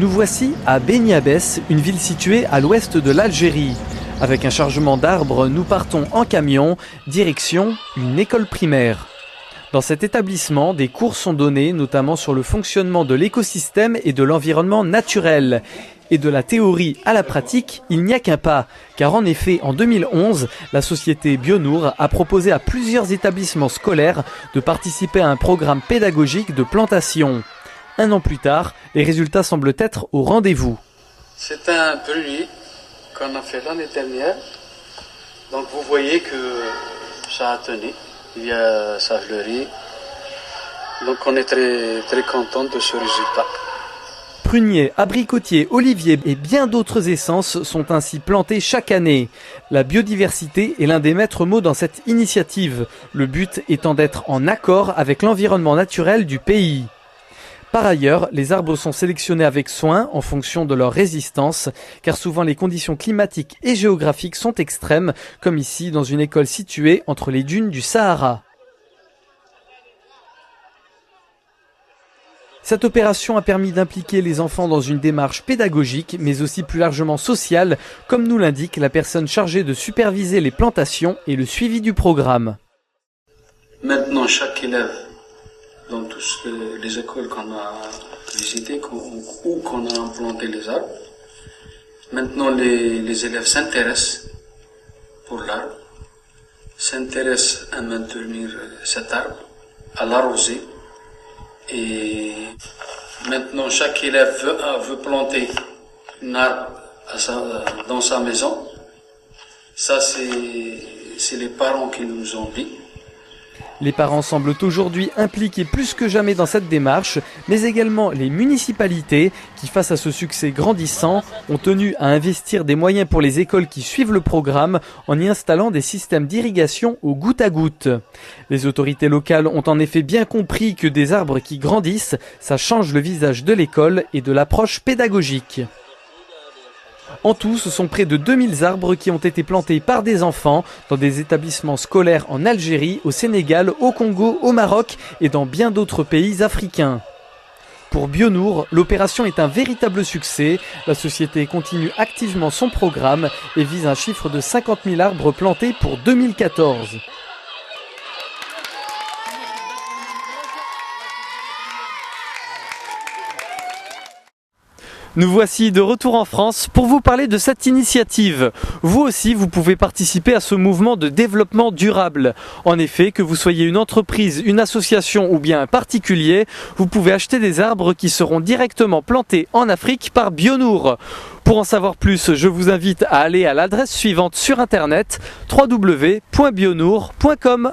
Nous voici à Beni Abbès, une ville située à l'ouest de l'Algérie. Avec un chargement d'arbres, nous partons en camion, direction une école primaire. Dans cet établissement, des cours sont donnés, notamment sur le fonctionnement de l'écosystème et de l'environnement naturel. Et de la théorie à la pratique, il n'y a qu'un pas. Car en effet, en 2011, la société Bionour a proposé à plusieurs établissements scolaires de participer à un programme pédagogique de plantation. Un an plus tard, les résultats semblent être au rendez-vous. C'est un prunier qu'on a fait l'année dernière. Donc vous voyez que ça a tenu. Ça fleurit. Donc on est très content de ce résultat. Pruniers, abricotiers, oliviers et bien d'autres essences sont ainsi plantés chaque année. La biodiversité est l'un des maîtres mots dans cette initiative, le but étant d'être en accord avec l'environnement naturel du pays. Par ailleurs, les arbres sont sélectionnés avec soin en fonction de leur résistance, car souvent les conditions climatiques et géographiques sont extrêmes, comme ici dans une école située entre les dunes du Sahara. Cette opération a permis d'impliquer les enfants dans une démarche pédagogique, mais aussi plus largement sociale, comme nous l'indique la personne chargée de superviser les plantations et le suivi du programme. Maintenant, chaque élève, dans toutes les écoles qu'on a visitées ou qu'on a implanté les arbres, maintenant les élèves s'intéressent pour l'arbre, s'intéressent à maintenir cet arbre, à l'arroser. Et maintenant, chaque élève veut planter un arbre dans sa maison. Ça, c'est les parents qui nous ont dit. Les parents semblent aujourd'hui impliqués plus que jamais dans cette démarche, mais également les municipalités qui, face à ce succès grandissant, ont tenu à investir des moyens pour les écoles qui suivent le programme en y installant des systèmes d'irrigation au goutte à goutte. Les autorités locales ont en effet bien compris que des arbres qui grandissent, ça change le visage de l'école et de l'approche pédagogique. En tout, ce sont près de 2000 arbres qui ont été plantés par des enfants dans des établissements scolaires en Algérie, au Sénégal, au Congo, au Maroc et dans bien d'autres pays africains. Pour Bionour, l'opération est un véritable succès. La société continue activement son programme et vise un chiffre de 50 000 arbres plantés pour 2014. Nous voici de retour en France pour vous parler de cette initiative. Vous aussi, vous pouvez participer à ce mouvement de développement durable. En effet, que vous soyez une entreprise, une association ou bien un particulier, vous pouvez acheter des arbres qui seront directement plantés en Afrique par Bionour. Pour en savoir plus, je vous invite à aller à l'adresse suivante sur internet www.bionour.com.